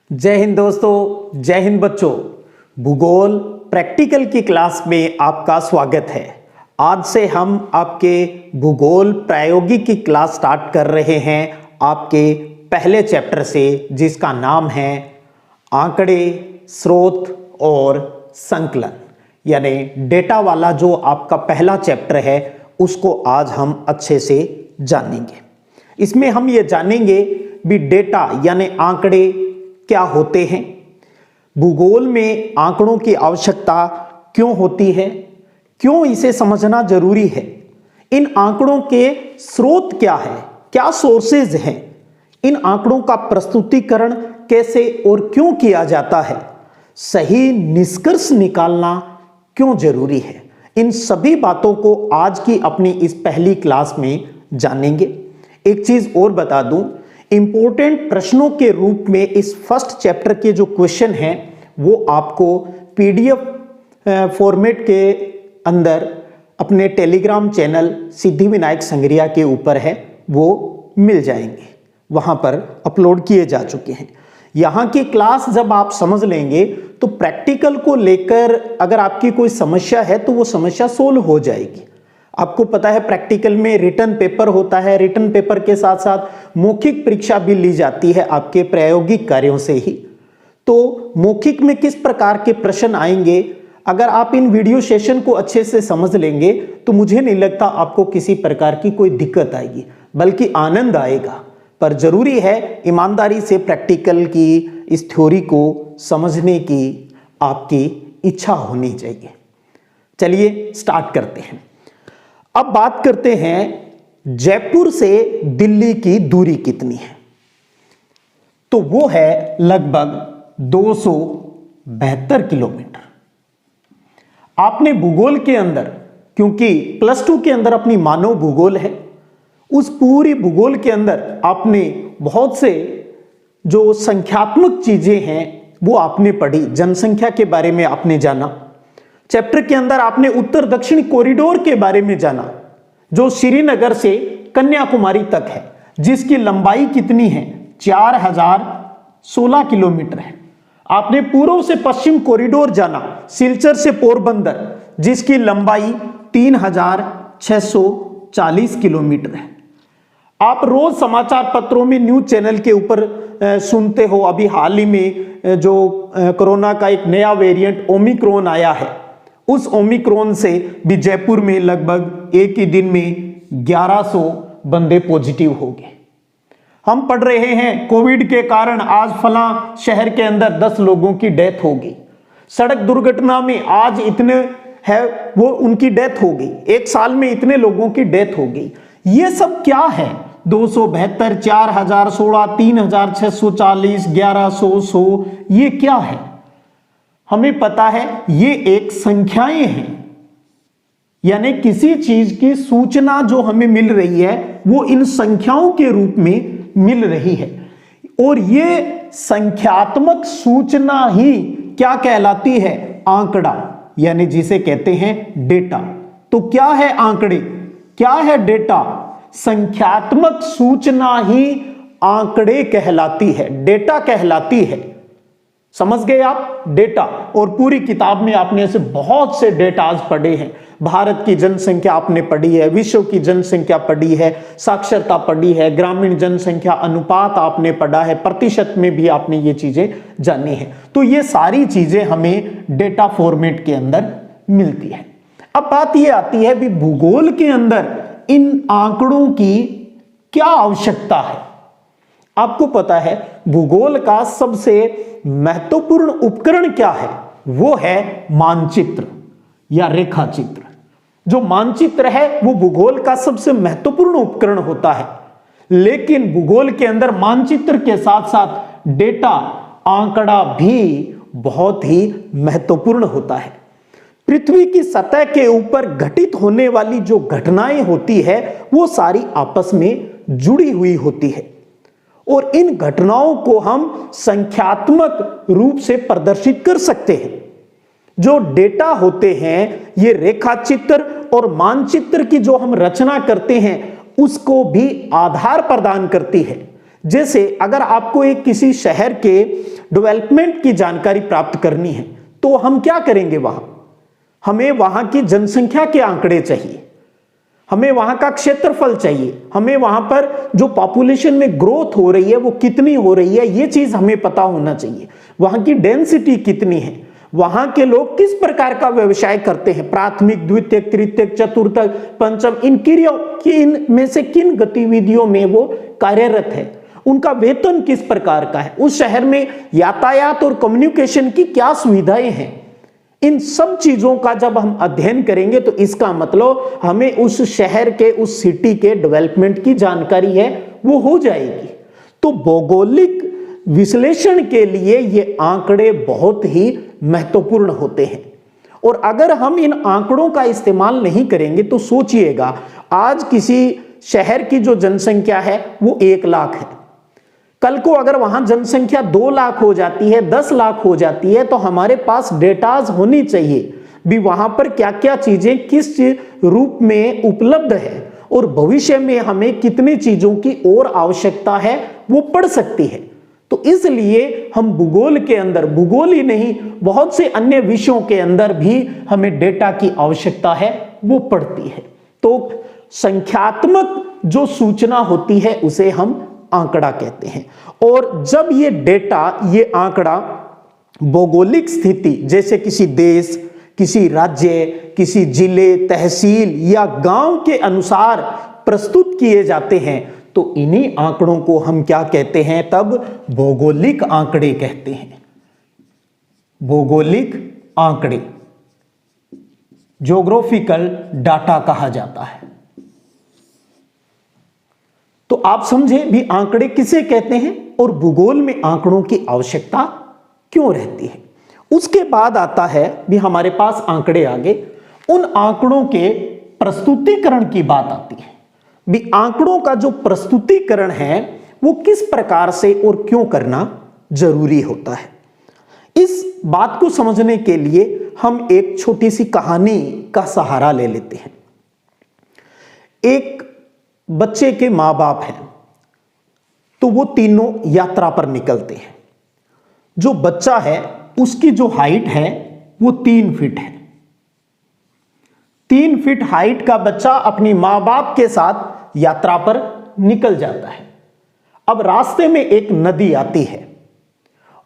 जय हिंद दोस्तों, जय हिंद बच्चों। भूगोल प्रैक्टिकल की क्लास में आपका स्वागत है। आज से हम आपके भूगोल प्रायोगिक की क्लास स्टार्ट कर रहे हैं आपके पहले चैप्टर से, जिसका नाम है आंकड़े, स्रोत और संकलन। यानी डेटा वाला जो आपका पहला चैप्टर है उसको आज हम अच्छे से जानेंगे। इसमें हम ये जानेंगे भी डेटा यानी आंकड़े क्या होते हैं, भूगोल में आंकड़ों की आवश्यकता क्यों होती है, क्यों इसे समझना जरूरी है, इन आंकड़ों के स्रोत क्या है, क्या सोर्सेज हैं, इन आंकड़ों का प्रस्तुतिकरण कैसे और क्यों किया जाता है, सही निष्कर्ष निकालना क्यों जरूरी है। इन सभी बातों को आज की अपनी इस पहली क्लास में जानेंगे। एक चीज और बता दूं, इंपॉर्टेंट प्रश्नों के रूप में इस फर्स्ट चैप्टर के जो क्वेश्चन हैं वो आपको पीडीएफ फॉर्मेट के अंदर अपने टेलीग्राम चैनल सिद्धिविनायक संग्रिया के ऊपर है, वो मिल जाएंगे, वहां पर अपलोड किए जा चुके हैं। यहाँ की क्लास जब आप समझ लेंगे तो प्रैक्टिकल को लेकर अगर आपकी कोई समस्या है तो वो समस्या सोल्व हो जाएगी। आपको पता है प्रैक्टिकल में रिटन पेपर होता है, रिटन पेपर के साथ साथ मौखिक परीक्षा भी ली जाती है आपके प्रायोगिक कार्यों से ही। तो मौखिक में किस प्रकार के प्रश्न आएंगे, अगर आप इन वीडियो सेशन को अच्छे से समझ लेंगे तो मुझे नहीं लगता आपको किसी प्रकार की कोई दिक्कत आएगी, बल्कि आनंद आएगा। पर जरूरी है ईमानदारी से प्रैक्टिकल की इस थ्योरी को समझने की आपकी इच्छा होनी चाहिए। चलिए स्टार्ट करते हैं। अब बात करते हैं जयपुर से दिल्ली की दूरी कितनी है। तो वो है लगभग 272 किलोमीटर। आपने भूगोल के अंदर, क्योंकि प्लस 2 के अंदर अपनी मानव भूगोल है, उस पूरी भूगोल के अंदर आपने बहुत से जो संख्यात्मक चीजें हैं वो आपने पढ़ी, जनसंख्या के बारे में आपने जाना। चैप्टर के अंदर आपने उत्तर दक्षिण कॉरिडोर के बारे में जाना, जो श्रीनगर से कन्याकुमारी तक है, जिसकी लंबाई कितनी है, 4016 किलोमीटर है। आपने पूर्व से पश्चिम कॉरिडोर जाना, सिलचर से पोरबंदर, जिसकी लंबाई 3640 किलोमीटर है। आप रोज समाचार पत्रों में न्यूज चैनल के ऊपर सुनते हो, अभी हाल ही में जो कोरोना का एक नया वेरिएंट ओमिक्रॉन आया है, उस ओमिक्रॉन से भी जयपुर में लगभग एक ही दिन में 1100 बंदे पॉजिटिव हो गए। हम पढ़ रहे हैं कोविड के कारण आज फला शहर के अंदर 10 लोगों की डेथ हो गई, सड़क दुर्घटना में आज इतने है वो उनकी डेथ हो गई, एक साल में इतने लोगों की डेथ हो गई। ये सब क्या है, 272, 4016, 3640, 1100, 100, ये क्या है? हमें पता है ये एक संख्याएं हैं, यानी किसी चीज की सूचना जो हमें मिल रही है वो इन संख्याओं के रूप में मिल रही है, और ये संख्यात्मक सूचना ही क्या कहलाती है, आंकड़ा, यानी जिसे कहते हैं डेटा। तो क्या है आंकड़े, क्या है डेटा? संख्यात्मक सूचना ही आंकड़े कहलाती है, डेटा कहलाती है। समझ गए आप? डेटा। और पूरी किताब में आपने ऐसे बहुत से डेटाज पढ़े हैं। भारत की जनसंख्या आपने पढ़ी है, विश्व की जनसंख्या पढ़ी है, साक्षरता पढ़ी है, ग्रामीण जनसंख्या अनुपात आपने पढ़ा है, प्रतिशत में भी आपने ये चीजें जानी है। तो ये सारी चीजें हमें डेटा फॉर्मेट के अंदर मिलती है। अब बात ये आती है भी भूगोल के अंदर इन आंकड़ों की क्या आवश्यकता है। आपको पता है भूगोल का सबसे महत्वपूर्ण उपकरण क्या है, वो है मानचित्र या रेखा चित्र। जो मानचित्र है वो भूगोल का सबसे महत्वपूर्ण उपकरण होता है, लेकिन भूगोल के अंदर मानचित्र के साथ साथ डेटा, आंकड़ा भी बहुत ही महत्वपूर्ण होता है। पृथ्वी की सतह के ऊपर घटित होने वाली जो घटनाएं होती है वो सारी आपस में जुड़ी हुई होती है, और इन घटनाओं को हम संख्यात्मक रूप से प्रदर्शित कर सकते हैं। जो डेटा होते हैं ये रेखा चित्र और मानचित्र की जो हम रचना करते हैं उसको भी आधार प्रदान करती है, जैसे अगर आपको एक किसी शहर के डेवलपमेंट की जानकारी प्राप्त करनी है तो हम क्या करेंगे, हमें वहां की जनसंख्या के आंकड़े चाहिए, हमें वहां का क्षेत्रफल चाहिए, हमें वहां पर जो पॉपुलेशन में ग्रोथ हो रही है वो कितनी हो रही है, ये चीज हमें पता होना चाहिए। वहां की डेंसिटी कितनी है, वहां के लोग किस प्रकार का व्यवसाय करते हैं, प्राथमिक, द्वितीयक, तृतीयक, चतुर्थक, पंचम, इन में से किन गतिविधियों में वो कार्यरत है, उनका वेतन किस प्रकार का है, उस शहर में यातायात और कम्युनिकेशन की क्या सुविधाएं हैं। इन सब चीजों का जब हम अध्ययन करेंगे तो इसका मतलब हमें उस शहर के, उस सिटी के डेवलपमेंट की जानकारी है वो हो जाएगी। तो भौगोलिक विश्लेषण के लिए ये आंकड़े बहुत ही महत्वपूर्ण होते हैं। और अगर हम इन आंकड़ों का इस्तेमाल नहीं करेंगे तो सोचिएगा, आज किसी शहर की जो जनसंख्या है वो 1 लाख है, कल को अगर वहां जनसंख्या 2 लाख हो जाती है, 10 लाख हो जाती है, तो हमारे पास डेटाज होनी चाहिए भी वहां पर क्या क्या चीजें किस रूप में उपलब्ध है और भविष्य में हमें कितनी चीजों की और आवश्यकता है वो पड़ सकती है। तो इसलिए हम भूगोल के अंदर, भूगोल ही नहीं बहुत से अन्य विषयों के अंदर भी हमें डेटा की आवश्यकता है वो पड़ती है। तो संख्यात्मक जो सूचना होती है उसे हम आंकड़ा कहते हैं। और जब ये डेटा, ये आंकड़ा भौगोलिक स्थिति जैसे किसी देश, किसी राज्य, किसी जिले, तहसील या गांव के अनुसार प्रस्तुत किए जाते हैं तो इन्हीं आंकड़ों को हम क्या कहते हैं, तब भौगोलिक आंकड़े कहते हैं। भौगोलिक आंकड़े, ज्योग्राफिकल डाटा कहा जाता है। तो आप समझे भी आंकड़े किसे कहते हैं और भूगोल में आंकड़ों की आवश्यकता क्यों रहती है। उसके बाद आता है भी हमारे पास आंकड़े आगे, उन आंकड़ों के प्रस्तुतिकरण की बात आती है। भी आंकड़ों का जो प्रस्तुतिकरण है वो किस प्रकार से और क्यों करना जरूरी होता है। इस बात को समझने के लिए हम एक छोटी सी कहानी का सहारा ले लेते हैं। एक बच्चे के मां बाप हैं तो वो तीनों यात्रा पर निकलते हैं। जो बच्चा है उसकी जो हाइट है वो 3 फीट है। 3 फीट हाइट का बच्चा अपनी मां बाप के साथ यात्रा पर निकल जाता है। अब रास्ते में एक नदी आती है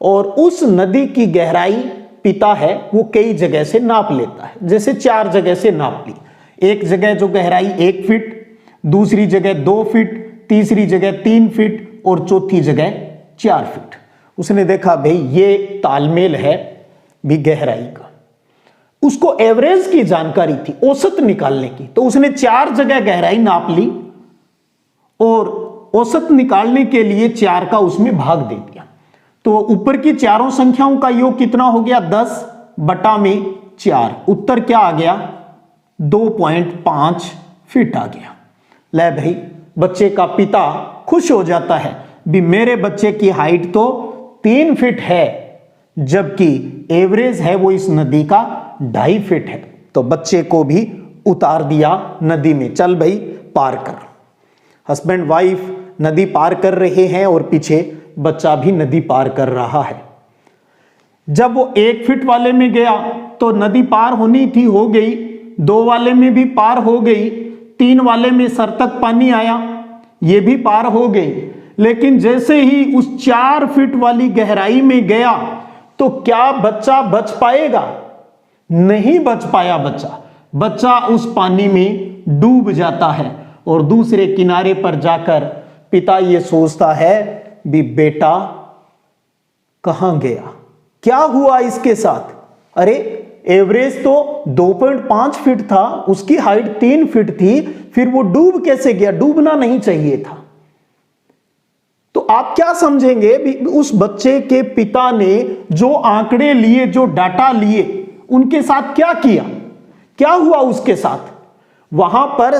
और उस नदी की गहराई पिता है वो कई जगह से नाप लेता है। जैसे 4 जगह से नाप ली, एक जगह जो गहराई 1 फीट, दूसरी जगह 2 फीट, तीसरी जगह 3 फीट और चौथी जगह 4 फीट। उसने देखा भाई ये तालमेल है भी गहराई का। उसको एवरेज की जानकारी थी, औसत निकालने की, तो उसने 4 जगह गहराई नाप ली और औसत निकालने के लिए 4 का उसमें भाग दे दिया। तो ऊपर की चारों संख्याओं का योग कितना हो गया, 10/4। उत्तर क्या आ गया, 2.5 फीट आ गया। ले भाई, बच्चे का पिता खुश हो जाता है भी मेरे बच्चे की हाइट तो 3 फीट है जबकि एवरेज है वो इस नदी का 2.5 फीट है। तो बच्चे को भी उतार दिया नदी में, चल भाई पार कर। हस्बैंड वाइफ नदी पार कर रहे हैं और पीछे बच्चा भी नदी पार कर रहा है। जब वो 1 फीट वाले में गया तो नदी पार होनी थी, हो गई। 2 वाले में भी पार हो गई, 3 वाले में सर तक पानी आया, ये भी पार हो गई। लेकिन जैसे ही उस 4 फीट वाली गहराई में गया तो क्या बच्चा बच पाएगा? नहीं बच पाया बच्चा उस पानी में डूब जाता है और दूसरे किनारे पर जाकर पिता ये सोचता है भी बेटा कहां गया, क्या हुआ इसके साथ। अरे एवरेज तो 2.5 फीट था, उसकी हाइट 3 फीट थी, फिर वो डूब कैसे गया? डूबना नहीं चाहिए था। तो आप क्या समझेंगे भी उस बच्चे के पिता ने जो आंकड़े लिए, जो डाटा लिए, उनके साथ क्या किया, क्या हुआ उसके साथ? वहां पर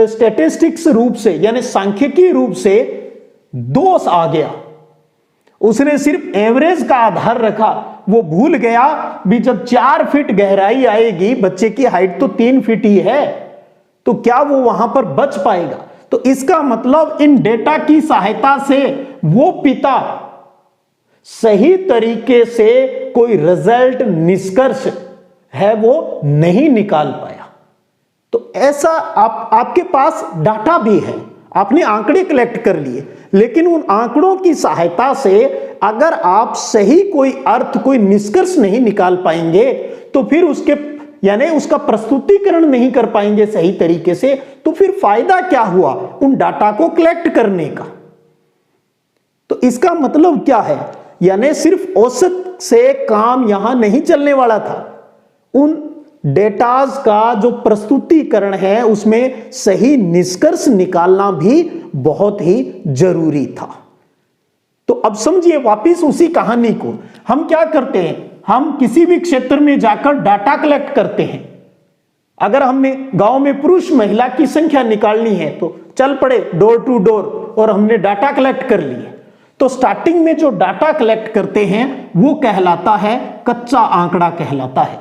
स्टैटिस्टिक्स रूप से यानी सांख्यिकी रूप से दोष आ गया। उसने सिर्फ एवरेज का आधार रखा, वो भूल गया भी जब 4 फीट गहराई आएगी, बच्चे की हाइट तो 3 फीट ही है, तो क्या वो वहां पर बच पाएगा? तो इसका मतलब इन डेटा की सहायता से वो पिता सही तरीके से कोई रिजल्ट, निष्कर्ष है वो नहीं निकाल पाया। तो ऐसा आपके पास डाटा भी है, आपने आंकड़े कलेक्ट कर लिए, लेकिन उन आंकड़ों की सहायता से अगर आप सही कोई अर्थ, कोई निष्कर्ष नहीं निकाल पाएंगे, तो फिर उसके यानी उसका प्रस्तुतिकरण नहीं कर पाएंगे सही तरीके से, तो फिर फायदा क्या हुआ उन डाटा को कलेक्ट करने का। तो इसका मतलब क्या है, यानी सिर्फ औसत से काम यहां नहीं चलने वाला था, उन डेटाज का जो प्रस्तुतिकरण है उसमें सही निष्कर्ष निकालना भी बहुत ही जरूरी था। तो अब समझिए वापिस उसी कहानी को, हम क्या करते हैं, हम किसी भी क्षेत्र में जाकर डाटा कलेक्ट करते हैं। अगर हमने गांव में पुरुष महिला की संख्या निकालनी है तो चल पड़े डोर टू डोर और हमने डाटा कलेक्ट कर लिए। तो स्टार्टिंग में जो डाटा कलेक्ट करते हैं वो कहलाता है कच्चा आंकड़ा कहलाता है।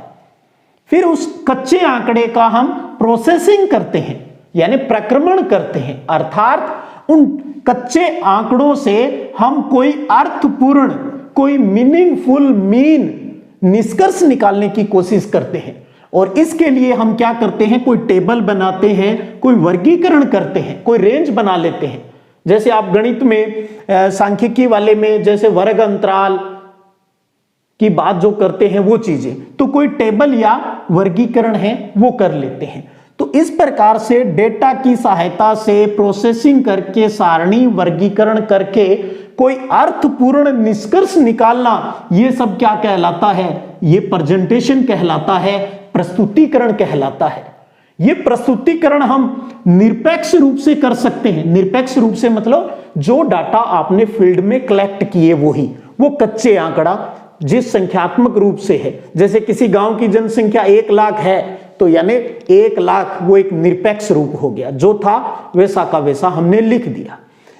फिर उस कच्चे आंकड़े का हम प्रोसेसिंग करते हैं, यानी प्रक्रमण करते हैं, अर्थात उन कच्चे आंकड़ों से हम कोई अर्थपूर्ण, कोई मीनिंगफुल मीन निष्कर्ष निकालने की कोशिश करते हैं। और इसके लिए हम क्या करते हैं, कोई टेबल बनाते हैं, कोई वर्गीकरण करते हैं, कोई रेंज बना लेते हैं। जैसे आप गणित में, सांख्यिकी वाले में जैसे वर्ग अंतराल की बात जो करते हैं वो चीजें, तो कोई टेबल या वर्गीकरण है वो कर लेते हैं। तो इस प्रकार से डेटा की सहायता से प्रोसेसिंग करके, सारणी वर्गीकरण करके कोई अर्थपूर्ण निष्कर्ष निकालना, ये सब क्या कहलाता है, ये प्रेजेंटेशन कहलाता है, प्रस्तुतिकरण कहलाता है। ये प्रस्तुतिकरण हम निरपेक्ष रूप से कर सकते हैं। निरपेक्ष रूप से मतलब जो डाटा आपने फील्ड में कलेक्ट किए वही, वो कच्चे आंकड़ा जिस संख्यात्मक रूप से है, जैसे किसी गांव की जनसंख्या 1 लाख है तो यानी 1 लाख वो एक निरपेक्ष रूप हो गया, जो था वैसा का वैसा हमने लिख दिया।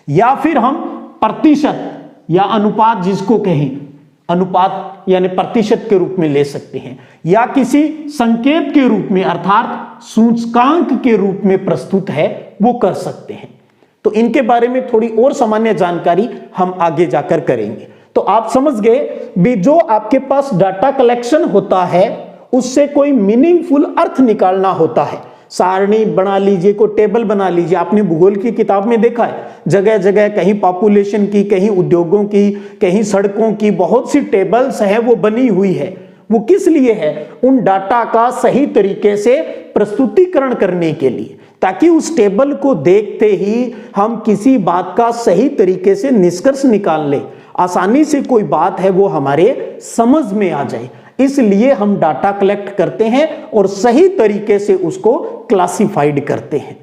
या फिर हम प्रतिशत या अनुपात जिसको कहें, अनुपात यानी प्रतिशत के रूप में ले सकते हैं, या किसी संकेत के रूप में अर्थात सूचकांक के रूप में प्रस्तुत है वो कर सकते हैं। तो इनके बारे में थोड़ी और सामान्य जानकारी हम आगे जाकर करेंगे। तो आप समझ गए भी जो आपके पास डाटा कलेक्शन होता है उससे कोई मीनिंगफुल अर्थ निकालना होता है। सारणी बना लीजिए, कोई टेबल बना लीजिए। आपने भूगोल की किताब में देखा है, जगह जगह कहीं पॉपुलेशन की, कहीं उद्योगों की, कहीं सड़कों की बहुत सी टेबल्स है वो बनी हुई है। वो किस लिए है, उन डाटा का सही तरीके से प्रस्तुतिकरण करने के लिए, ताकि उस टेबल को देखते ही हम किसी बात का सही तरीके से निष्कर्ष निकाल लें, आसानी से कोई बात है वो हमारे समझ में आ जाए। इसलिए हम डाटा कलेक्ट करते हैं और सही तरीके से उसको क्लासिफाइड करते हैं।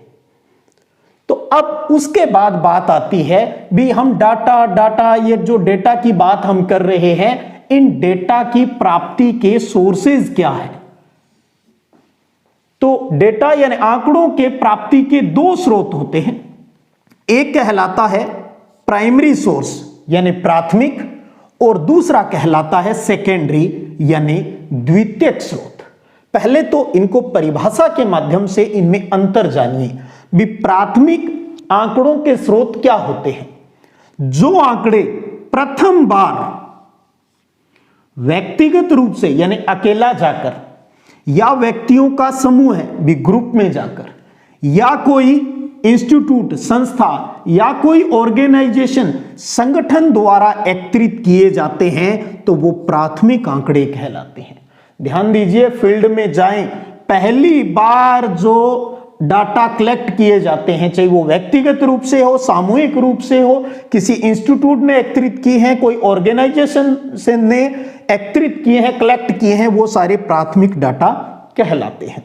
तो अब उसके बाद बात आती है भी हम डाटा ये जो डेटा की बात हम कर रहे हैं, इन डेटा की प्राप्ति के सोर्सेज क्या है। तो डेटा यानी आंकड़ों के प्राप्ति के 2 स्रोत होते हैं। एक कहलाता है प्राइमरी सोर्स यानी प्राथमिक, और दूसरा कहलाता है सेकेंडरी यानी द्वितीयक स्रोत। पहले तो इनको परिभाषा के माध्यम से इनमें अंतर जानिए भी। प्राथमिक आंकड़ों के स्रोत क्या होते हैं, जो आंकड़े प्रथम बार व्यक्तिगत रूप से यानी अकेला जाकर, या व्यक्तियों का समूह है भी ग्रुप में जाकर, या कोई इंस्टीट्यूट, संस्था, या कोई ऑर्गेनाइजेशन, संगठन द्वारा एकत्रित किए जाते हैं तो वो प्राथमिक आंकड़े कहलाते हैं। ध्यान दीजिए, फील्ड में जाएं, पहली बार जो डाटा कलेक्ट किए जाते हैं, चाहे वो व्यक्तिगत रूप से हो, सामूहिक रूप से हो, किसी इंस्टीट्यूट ने एकत्रित की है, कोई ऑर्गेनाइजेशन से ने एकत्रित किए हैं, कलेक्ट किए हैं, वो सारे प्राथमिक डाटा कहलाते हैं।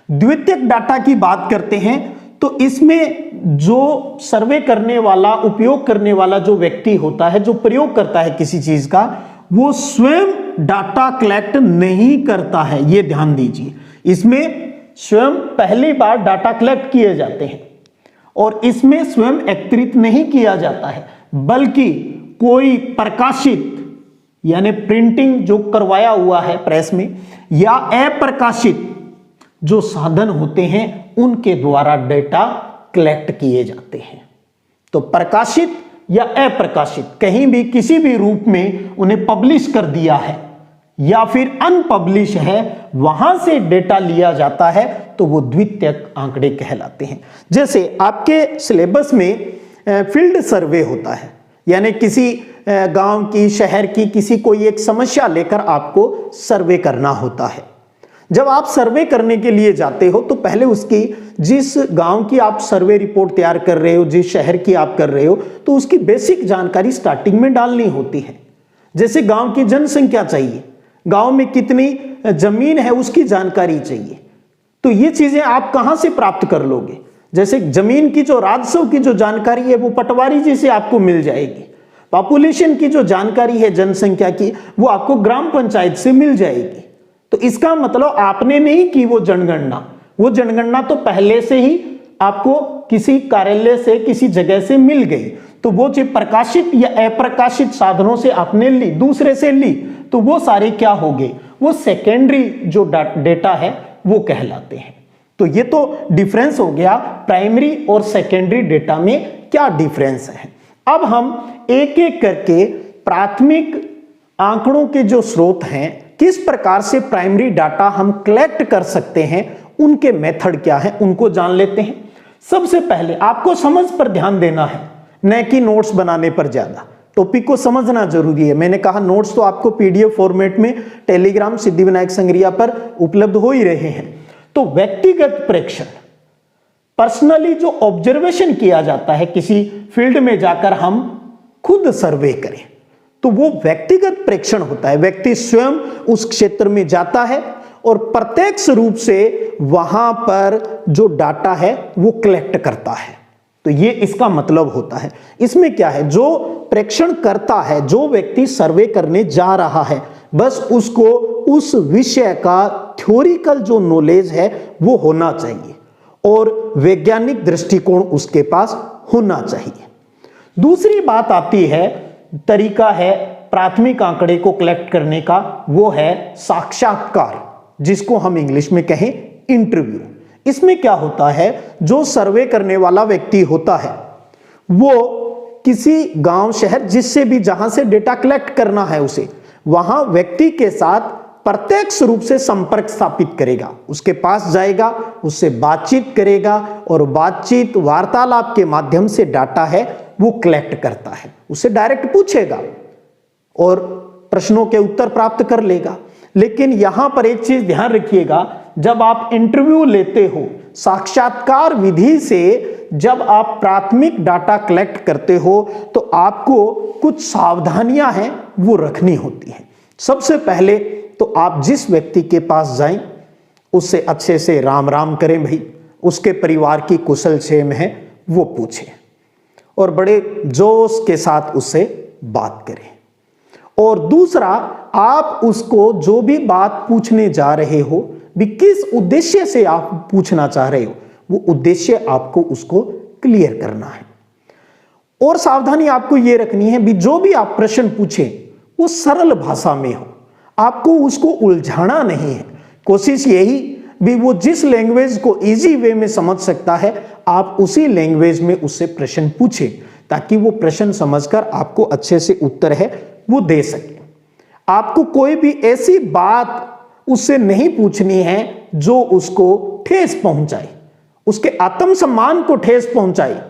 द्वितीयक डाटा की बात करते हैं तो इसमें जो सर्वे करने वाला, उपयोग करने वाला जो व्यक्ति होता है, जो प्रयोग करता है किसी चीज का, वो स्वयं डाटा कलेक्ट नहीं करता है। ये ध्यान दीजिए, इसमें स्वयं पहली बार डाटा कलेक्ट किए जाते हैं और इसमें स्वयं एकत्रित नहीं किया जाता है, बल्कि कोई प्रकाशित यानी प्रिंटिंग जो करवाया हुआ है प्रेस में, या अप्रकाशित जो साधन होते हैं उनके द्वारा डेटा कलेक्ट किए जाते हैं। तो प्रकाशित या अप्रकाशित कहीं भी किसी भी रूप में उन्हें पब्लिश कर दिया है या फिर अनपब्लिश है, वहां से डेटा लिया जाता है तो वो द्वितीयक आंकड़े कहलाते हैं। जैसे आपके सिलेबस में फील्ड सर्वे होता है, यानी किसी गांव की, शहर की किसी कोई एक समस्या लेकर आपको सर्वे करना होता है। जब आप सर्वे करने के लिए जाते हो तो पहले उसकी, जिस गांव की आप सर्वे रिपोर्ट तैयार कर रहे हो, जिस शहर की आप कर रहे हो, तो उसकी बेसिक जानकारी स्टार्टिंग में डालनी होती है। जैसे गांव की जनसंख्या चाहिए, गांव में कितनी जमीन है उसकी जानकारी चाहिए। तो ये चीजें आप कहां से प्राप्त कर लोगे? जैसे जमीन की जो राजस्व की जो जानकारी है वो पटवारी जी से आपको मिल जाएगी। पॉपुलेशन की जो जानकारी है जनसंख्या की, वो आपको ग्राम पंचायत से मिल जाएगी। तो इसका मतलब आपने नहीं की वो जनगणना तो पहले से ही आपको किसी कार्यालय से, किसी जगह से मिल गई। तो वो जो प्रकाशित या अप्रकाशित साधनों से आपने ली, दूसरे से ली, तो वो सारे क्या हो गए? वो सेकेंडरी जो डेटा है वो कहलाते हैं। तो ये तो डिफरेंस हो गया प्राइमरी और सेकेंडरी डेटा में क्या डिफरेंस है। अब हम एक एक करके प्राथमिक आंकड़ों के जो स्रोत हैं, किस प्रकार से प्राइमरी डाटा हम कलेक्ट कर सकते हैं, उनके मेथड क्या है, उनको जान लेते हैं। सबसे पहले आपको समझ पर ध्यान देना है, न कि नोट्स बनाने पर ज्यादा। टॉपिक को समझना जरूरी है। मैंने कहा नोट्स तो आपको पीडीएफ फॉर्मेट में टेलीग्राम सिद्धिविनायक संग्रिया पर उपलब्ध हो ही रहे हैं। तो व्यक्तिगत प्रेक्षण, पर्सनली जो ऑब्जर्वेशन किया जाता है, किसी फील्ड में जाकर हम खुद सर्वे करें, तो वो व्यक्तिगत प्रेक्षण होता है। व्यक्ति स्वयं उस क्षेत्र में जाता है और प्रत्यक्ष रूप से वहां पर जो डाटा है वो कलेक्ट करता है। तो ये इसका मतलब होता है। इसमें क्या है, जो प्रेक्षण करता है, जो व्यक्ति सर्वे करने जा रहा है, बस उसको उस विषय का थ्योरिकल जो नॉलेज है वो होना चाहिए और वैज्ञानिक दृष्टिकोण उसके पास होना चाहिए। दूसरी बात आती है, तरीका है प्राथमिक आंकड़े को कलेक्ट करने का, वो है साक्षात्कार, जिसको हम इंग्लिश में कहें इंटरव्यू। इसमें क्या होता है, जो सर्वे करने वाला व्यक्ति होता है वो किसी गांव, शहर, जिससे भी, जहां से डेटा कलेक्ट करना है उसे, वहां व्यक्ति के साथ प्रत्यक्ष रूप से संपर्क स्थापित करेगा, उसके पास जाएगा, उससे बातचीत करेगा और बातचीत, वार्तालाप के माध्यम से डाटा है वो कलेक्ट करता है। उससे डायरेक्ट पूछेगा और प्रश्नों के उत्तर प्राप्त कर लेगा। लेकिन यहां पर एक चीज ध्यान रखिएगा, जब आप इंटरव्यू लेते हो, साक्षात्कार विधि से जब आप प्राथमिक डाटा कलेक्ट करते हो, तो आपको कुछ सावधानियां हैं वो रखनी होती हैं। सबसे पहले तो आप जिस व्यक्ति के पास जाएं उससे अच्छे से राम राम करें भाई, उसके परिवार की कुशल क्षेम है वो पूछें और बड़े जोश के साथ उससे बात करें। और दूसरा, आप उसको जो भी बात पूछने जा रहे हो भी, किस उद्देश्य से आप पूछना चाह रहे हो, वो उद्देश्य आपको उसको क्लियर करना है। और सावधानी आपको ये रखनी है भी, जो भी आप प्रश्न पूछें वो सरल भाषा में हो, आपको उसको उलझाना नहीं है। कोशिश यही भी, वो जिस लैंग्वेज को इजी वे में समझ सकता है, आप उसी लैंग्वेज में उससे प्रश्न पूछें, ताकि वो प्रश्न समझकर आपको अच्छे से उत्तर है वो दे सके। आपको कोई भी ऐसी बात उससे नहीं पूछनी है जो उसको ठेस पहुंचाए, उसके आत्मसम्मान को ठेस पहुंचाए,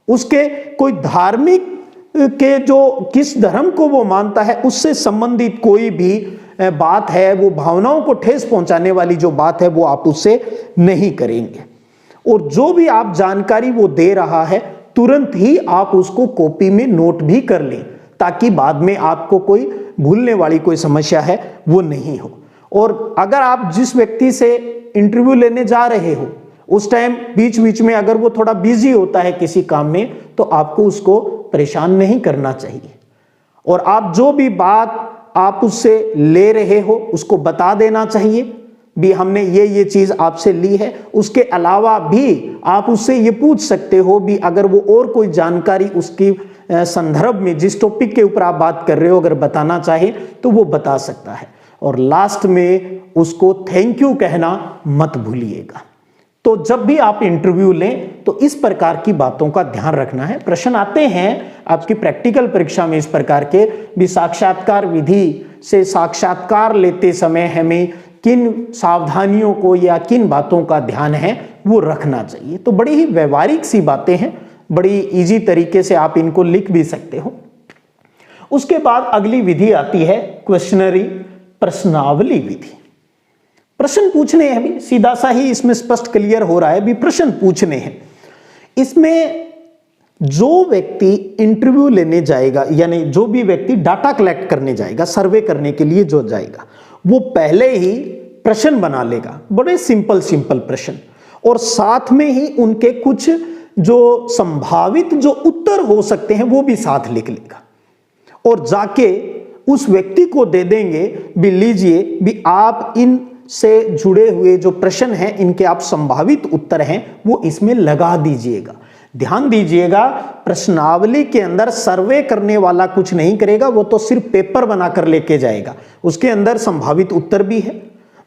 उसके कोई धार्मिक के, जो किस धर्म को वो मानता है उससे संबंधित कोई भी बात है, वो भावनाओं को ठेस पहुंचाने वाली जो बात है वो आप उससे नहीं करेंगे। और जो भी आप जानकारी वो दे रहा है, तुरंत ही आप उसको कॉपी में नोट भी कर लें, ताकि बाद में आपको कोई भूलने वाली कोई समस्या है वो नहीं हो। और अगर आप जिस व्यक्ति से इंटरव्यू लेने जा रहे हो, उस टाइम बीच बीच में अगर वो थोड़ा बिजी होता है किसी काम में, तो आपको उसको परेशान नहीं करना चाहिए। और आप जो भी बात आप उससे ले रहे हो उसको बता देना चाहिए भी, हमने ये चीज आपसे ली है। उसके अलावा भी आप उससे ये पूछ सकते हो भी, अगर वो और कोई जानकारी उसकी संदर्भ में, जिस टॉपिक के ऊपर आप बात कर रहे हो, अगर बताना चाहे तो वो बता सकता है। और लास्ट में उसको थैंक यू कहना मत भूलिएगा। तो जब भी आप इंटरव्यू लें तो इस प्रकार की बातों का ध्यान रखना है। प्रश्न आते हैं आपकी प्रैक्टिकल परीक्षा में इस प्रकार के भी, साक्षात्कार विधि से साक्षात्कार लेते समय हमें किन सावधानियों को या किन बातों का ध्यान है वो रखना चाहिए। तो बड़ी ही व्यवहारिक सी बातें हैं, बड़ी इजी तरीके से आप इनको लिख भी सकते हो। उसके बाद अगली विधि आती है क्वेश्चनरी, प्रश्नावली विधि। प्रश्न पूछने हैं, अभी सीधा सा ही इसमें स्पष्ट क्लियर हो रहा है, भी प्रश्न पूछने हैं। इसमें जो व्यक्ति इंटरव्यू लेने जाएगा, यानी जो भी व्यक्ति डाटा कलेक्ट करने जाएगा, सर्वे करने के लिए जो जाएगा, वो पहले ही प्रश्न बना लेगा, बड़े सिंपल सिंपल प्रश्न, और साथ में ही उनके कुछ जो संभावित जो उत्तर हो सकते हैं वो भी साथ लिख लेगा, और जाके उस व्यक्ति को दे देंगे भी, लीजिए भी आप इन से जुड़े हुए जो प्रश्न हैं इनके आप संभावित उत्तर हैं वो इसमें लगा दीजिएगा। ध्यान दीजिएगा, प्रश्नावली के अंदर सर्वे करने वाला कुछ नहीं करेगा, वो तो सिर्फ पेपर बनाकर लेके जाएगा, उसके अंदर संभावित उत्तर भी है।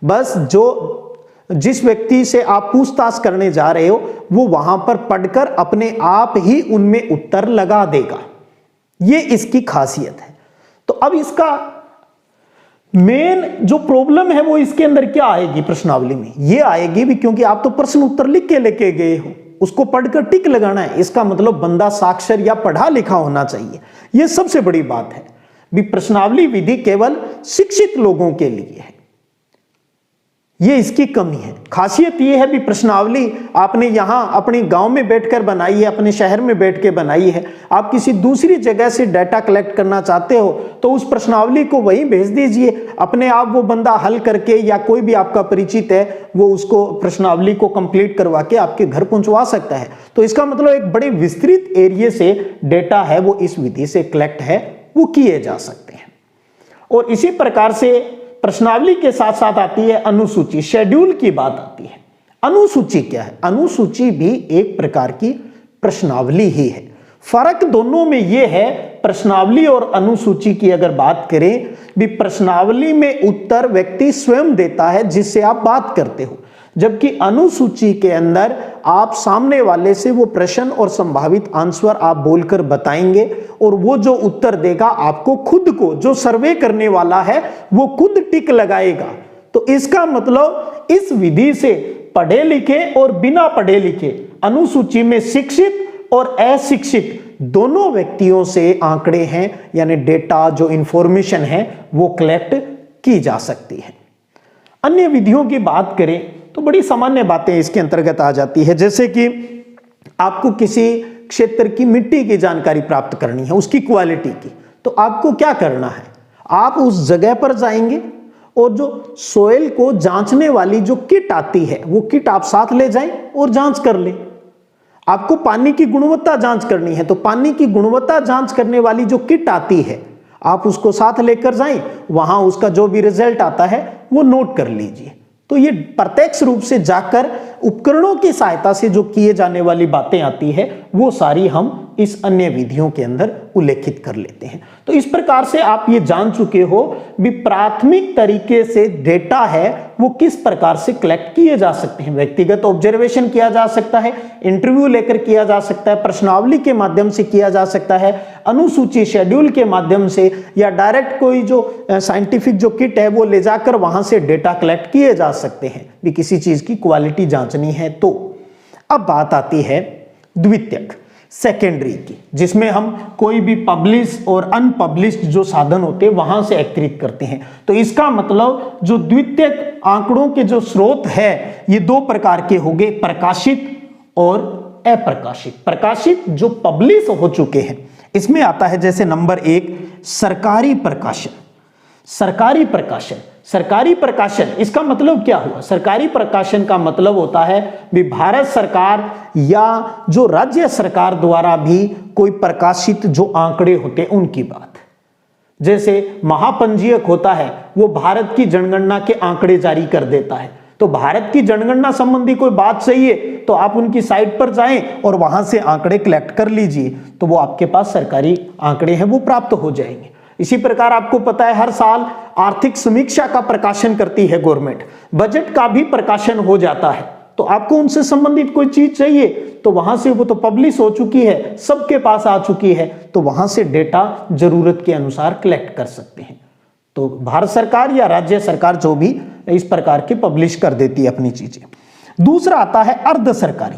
बस जो जिस व्यक्ति से आप पूछताछ करने जा रहे हो वो वहां पर पढ़कर अपने आप ही उनमें उत्तर लगा देगा, ये इसकी खासियत है। तो अब इसका मेन जो प्रॉब्लम है वो इसके अंदर क्या आएगी प्रश्नावली में, ये आएगी भी, क्योंकि आप तो प्रश्न उत्तर लिख के लेके गए हो, उसको पढ़कर टिक लगाना है, इसका मतलब बंदा साक्षर या पढ़ा लिखा होना चाहिए, ये सबसे बड़ी बात है भी। प्रश्नावली विधि केवल शिक्षित लोगों के लिए है, ये इसकी कमी है। खासियत ये है भी, प्रश्नावली आपने यहां अपने गांव में बैठकर बनाई है, अपने शहर में बैठ के बनाई है, आप किसी दूसरी जगह से डाटा कलेक्ट करना चाहते हो तो उस प्रश्नावली को वहीं भेज दीजिए, अपने आप वो बंदा हल करके, या कोई भी आपका परिचित है वो उसको प्रश्नावली को कंप्लीट करवा के आपके घर पहुंचवा सकता है। तो इसका मतलब एक बड़े विस्तृत एरिया से डेटा है वो इस विधि से कलेक्ट है वो किए जा सकते हैं। और इसी प्रकार से प्रश्नावली के साथ साथ आती है अनुसूची, शेड्यूल की बात आती है। अनुसूची क्या है? अनुसूची भी एक प्रकार की प्रश्नावली ही है। फर्क दोनों में यह है, प्रश्नावली और अनुसूची की अगर बात करें भी, प्रश्नावली में उत्तर व्यक्ति स्वयं देता है जिससे आप बात करते हो, जबकि अनुसूची के अंदर आप सामने वाले से वो प्रश्न और संभावित आंसर आप बोलकर बताएंगे, और वो जो उत्तर देगा आपको खुद को, जो सर्वे करने वाला है वो खुद टिक लगाएगा। तो इसका मतलब इस विधि से पढ़े लिखे और बिना पढ़े लिखे, अनुसूची में शिक्षित और अशिक्षित दोनों व्यक्तियों से आंकड़े हैं, यानी डेटा जो इंफॉर्मेशन है वो कलेक्ट की जा सकती है। अन्य विधियों की बात करें तो बड़ी सामान्य बातें इसके अंतर्गत आ जाती है, जैसे कि आपको किसी क्षेत्र की मिट्टी की जानकारी प्राप्त करनी है, उसकी क्वालिटी की, तो आपको क्या करना है, आप उस जगह पर जाएंगे और जो सोयल को जांचने वाली जो किट आती है वो किट आप साथ ले जाएं और जांच कर लें। आपको पानी की गुणवत्ता जांच करनी है तो पानी की गुणवत्ता जांच करने वाली जो किट आती है आप उसको साथ लेकर जाएं, वहां उसका जो भी रिजल्ट आता है वो नोट कर लीजिए। तो ये प्रत्यक्ष रूप से जाकर उपकरणों की सहायता से जो किए जाने वाली बातें आती है वो सारी हम इस अन्य विधियों के अंदर उल्लेखित कर लेते हैं। तो इस प्रकार से आप ये जान चुके हो भी प्राथमिक तरीके से डेटा है वो किस प्रकार से कलेक्ट किए जा सकते हैं। व्यक्तिगत ऑब्जर्वेशन किया जा सकता है, इंटरव्यू लेकर किया जा सकता है, प्रश्नावली के माध्यम से किया जा सकता है, अनुसूची शेड्यूल के माध्यम से, या डायरेक्ट कोई जो साइंटिफिक जो किट है वो ले जाकर वहां से डेटा कलेक्ट किए जा सकते हैं भी किसी चीज की क्वालिटी जांचनी है। तो अब बात आती है द्वितीयक, सेकेंडरी की, जिसमें हम कोई भी पब्लिश और अनपब्लिश्ड जो साधन होते हैं वहां से एकत्रित करते हैं। तो इसका मतलब जो द्वितीयक आंकड़ों के जो स्रोत है ये दो प्रकार के हो गए, प्रकाशित और अप्रकाशित। प्रकाशित जो पब्लिश हो चुके हैं, इसमें आता है जैसे नंबर 1 सरकारी प्रकाशन। सरकारी प्रकाशन, सरकारी प्रकाशन इसका मतलब क्या हुआ? सरकारी प्रकाशन का मतलब होता है भी भारत सरकार या जो राज्य सरकार द्वारा भी कोई प्रकाशित जो आंकड़े होते हैं उनकी बात। जैसे महापंजीयक होता है वो भारत की जनगणना के आंकड़े जारी कर देता है, तो भारत की जनगणना संबंधी कोई बात चाहिए तो आप उनकी साइट पर जाएं और वहां से आंकड़े कलेक्ट कर लीजिए, तो वो आपके पास सरकारी आंकड़े हैं वो प्राप्त हो जाएंगे। इसी प्रकार आपको पता है हर साल आर्थिक समीक्षा का प्रकाशन करती है गवर्नमेंट, बजट का भी प्रकाशन हो जाता है। तो आपको उनसे संबंधित कोई चीज चाहिए तो वहां से वो तो पब्लिश हो चुकी है, सबके पास आ चुकी है, तो वहां से डेटा जरूरत के अनुसार कलेक्ट कर सकते हैं। तो भारत सरकार या राज्य सरकार जो भी इस प्रकार के पब्लिश कर देती है अपनी चीजें। दूसरा आता है अर्ध सरकारी।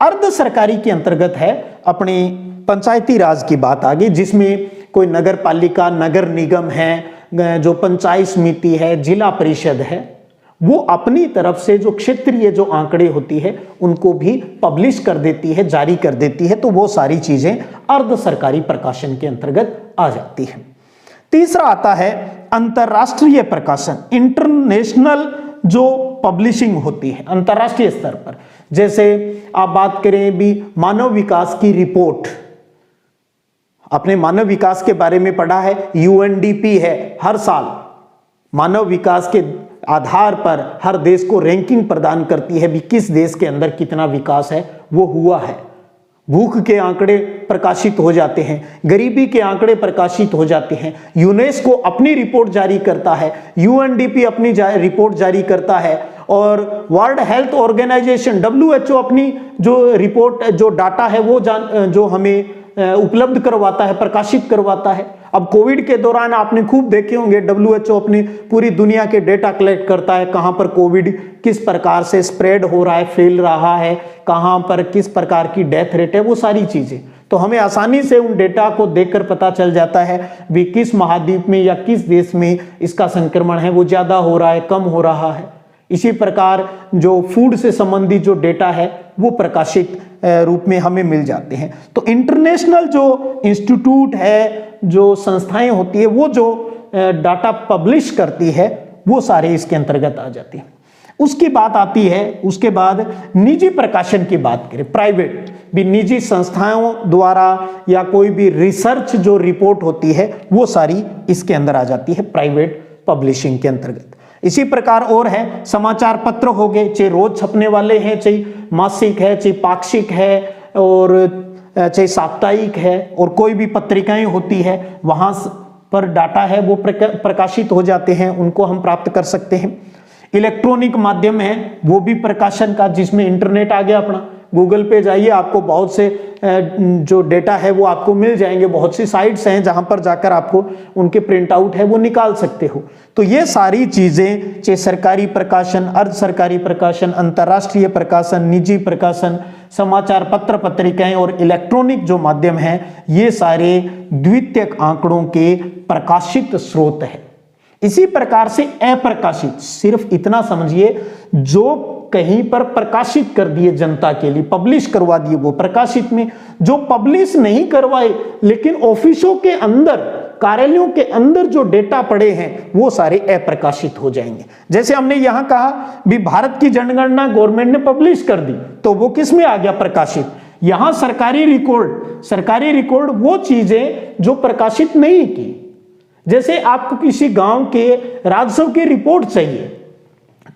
अर्ध सरकारी के अंतर्गत है अपनी पंचायती राज की बात आ गई, जिसमें कोई नगर पालिका, नगर निगम है, जो पंचायत समिति है, जिला परिषद है, वो अपनी तरफ से जो क्षेत्रीय जो आंकड़े होती है उनको भी पब्लिश कर देती है, जारी कर देती है। तो वो सारी चीजें अर्ध सरकारी प्रकाशन के अंतर्गत आ जाती है। तीसरा आता है अंतरराष्ट्रीय प्रकाशन, इंटरनेशनल जो पब्लिशिंग होती है अंतरराष्ट्रीय स्तर पर। जैसे आप बात करें भी मानव विकास की रिपोर्ट, आपने मानव विकास के बारे में पढ़ा है, यूएनडीपी है, हर साल मानव विकास के आधार पर हर देश को रैंकिंग प्रदान करती है भी किस देश के अंदर कितना विकास है वो हुआ है। भूख के आंकड़े प्रकाशित हो जाते हैं, गरीबी के आंकड़े प्रकाशित हो जाते हैं, यूनेस्को अपनी रिपोर्ट जारी करता है, यूएनडीपी अपनी रिपोर्ट जारी करता है, और वर्ल्ड हेल्थ ऑर्गेनाइजेशन डब्ल्यूएचओ अपनी जो रिपोर्ट जो डाटा है वो जो हमें उपलब्ध करवाता है, प्रकाशित करवाता है। अब कोविड के दौरान आपने खूब देखे होंगे डब्ल्यूएचओ अपनी पूरी दुनिया के डेटा कलेक्ट करता है, कहां पर कोविड किस प्रकार से स्प्रेड हो रहा है, फैल रहा है, कहां पर किस प्रकार की डेथ रेट है, वो सारी चीजें। तो हमें आसानी से उन डेटा को देखकर पता चल जाता है भी किस महाद्वीप में या किस देश में इसका संक्रमण है वो ज्यादा हो रहा है, कम हो रहा है। इसी प्रकार जो फूड से संबंधित जो डेटा है वो प्रकाशित रूप में हमें मिल जाते हैं। तो इंटरनेशनल जो इंस्टीट्यूट है, जो संस्थाएं होती है, वो जो डाटा पब्लिश करती है वो सारे इसके अंतर्गत आ जाते हैं। उसकी बात आती है, उसके बाद निजी प्रकाशन की बात करें, प्राइवेट भी निजी संस्थाओं द्वारा या कोई भी रिसर्च जो रिपोर्ट होती है वो सारी इसके अंदर आ जाती है प्राइवेट पब्लिशिंग के अंतर्गत। इसी प्रकार और है समाचार पत्र हो गए, चाहे रोज छपने वाले हैं, चाहे मासिक है, चाहे पाक्षिक है, और चाहे साप्ताहिक है, और कोई भी पत्रिकाएं होती है वहां पर डाटा है वो प्रकाशित हो जाते हैं, उनको हम प्राप्त कर सकते हैं। इलेक्ट्रॉनिक माध्यम है वो भी प्रकाशन का, जिसमें इंटरनेट आ गया अपना, गूगल पे जाइए आपको बहुत से जो डेटा है वो आपको मिल जाएंगे, बहुत सी साइट्स हैं जहां पर जाकर आपको उनके प्रिंट आउट है वो निकाल सकते हो। तो ये सारी चीजें, चाहे सरकारी प्रकाशन, अर्ध सरकारी प्रकाशन, अंतर्राष्ट्रीय प्रकाशन, निजी प्रकाशन, समाचार पत्र पत्रिकाएं और इलेक्ट्रॉनिक जो माध्यम है, ये सारे द्वितीयक आंकड़ों के प्रकाशित स्रोत है। इसी प्रकार से अप्रकाशित, सिर्फ इतना समझिए, जो कहीं पर प्रकाशित कर दिए जनता के लिए, पब्लिश करवा दिए वो प्रकाशित में, जो पब्लिश नहीं करवाए लेकिन ऑफिसों के अंदर, कार्यालयों के अंदर जो डेटा पड़े हैं वो सारे अप्रकाशित हो जाएंगे। जैसे हमने यहां कहा भी भारत की जनगणना गवर्नमेंट ने पब्लिश कर दी, तो वो किस में आ गया, प्रकाशित। यहां सरकारी रिकॉर्ड वो चीजें जो प्रकाशित नहीं की। जैसे आपको किसी गांव के राजस्व की रिपोर्ट चाहिए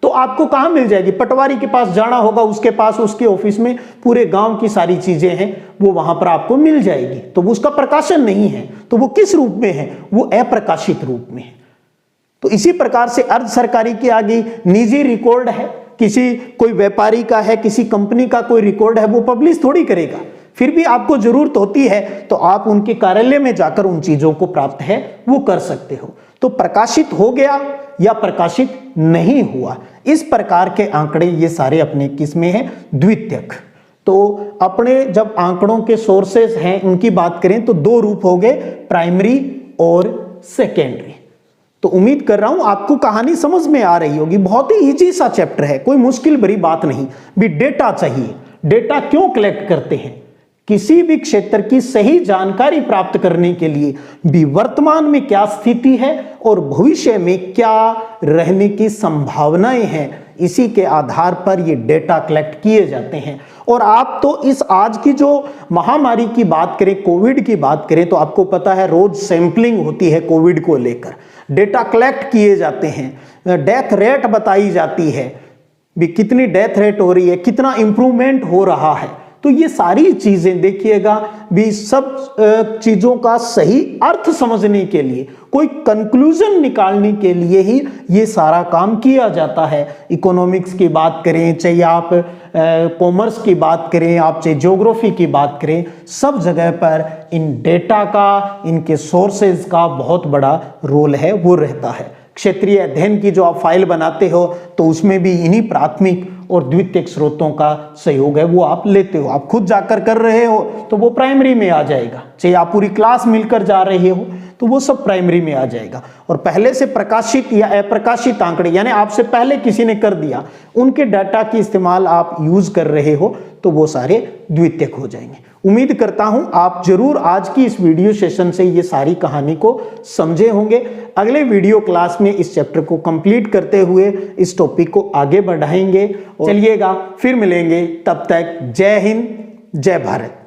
तो आपको कहां मिल जाएगी, पटवारी के पास जाना होगा, उसके पास उसके ऑफिस में पूरे गांव की सारी चीजें हैं वो वहां पर आपको मिल जाएगी। तो वो उसका प्रकाशन नहीं है, तो वो किस रूप में है, वो अप्रकाशित रूप में है। तो इसी प्रकार से अर्ध सरकारी की आ गई, निजी रिकॉर्ड है, किसी कोई व्यापारी का है, किसी कंपनी का कोई रिकॉर्ड है, वो पब्लिश थोड़ी करेगा, फिर भी आपको जरूरत होती है तो आप उनके कार्यालय में जाकर उन चीजों को प्राप्त है वो कर सकते हो। तो प्रकाशित हो गया या प्रकाशित नहीं हुआ, इस प्रकार के आंकड़े ये सारे अपने किसमें हैं, द्वितीयक। तो अपने जब आंकड़ों के सोर्सेस हैं उनकी बात करें तो दो रूप हो गए, प्राइमरी और सेकेंडरी। तो उम्मीद कर रहा हूं आपको कहानी समझ में आ रही होगी। बहुत ही इजी सा चैप्टर है, कोई मुश्किल भरी बात नहीं। भी डेटा चाहिए, डेटा क्यों कलेक्ट करते हैं, किसी भी क्षेत्र की सही जानकारी प्राप्त करने के लिए भी वर्तमान में क्या स्थिति है और भविष्य में क्या रहने की संभावनाएं हैं, इसी के आधार पर ये डेटा कलेक्ट किए जाते हैं। और आप तो इस आज की जो महामारी की बात करें, कोविड की बात करें, तो आपको पता है रोज सैंपलिंग होती है कोविड को लेकर, डेटा कलेक्ट किए जाते हैं, डेथ रेट बताई जाती है भी कितनी डेथ रेट हो रही है, कितना इंप्रूवमेंट हो रहा है। तो ये सारी चीजें देखिएगा भी, सब चीजों का सही अर्थ समझने के लिए, कोई कंक्लूजन निकालने के लिए ही ये सारा काम किया जाता है। इकोनॉमिक्स की बात करें, चाहे आप कॉमर्स की बात करें, आप चाहे ज्योग्राफी की बात करें, सब जगह पर इन डेटा का, इनके सोर्सेज का बहुत बड़ा रोल है, वो रहता है। क्षेत्रीय अध्ययन की जो आप फाइल बनाते हो तो उसमें भी इन्हीं प्राथमिक और द्वितीयक स्रोतों का सहयोग है, वो आप लेते हो। आप खुद जाकर कर रहे हो तो वो प्राइमरी में आ जाएगा, चाहे आप पूरी क्लास मिलकर जा रहे हो तो वो सब प्राइमरी में आ जाएगा। और पहले से प्रकाशित या अप्रकाशित आंकड़े, यानी आपसे पहले किसी ने कर दिया, उनके डाटा की इस्तेमाल आप यूज कर रहे हो तो वो सारे द्वितीयक हो जाएंगे। उम्मीद करता हूं आप जरूर आज की इस वीडियो सेशन से ये सारी कहानी को समझे होंगे। अगले वीडियो क्लास में इस चैप्टर को कंप्लीट करते हुए इस टॉपिक को आगे बढ़ाएंगे। चलिएगा, फिर मिलेंगे, तब तक जय हिंद, जय भारत।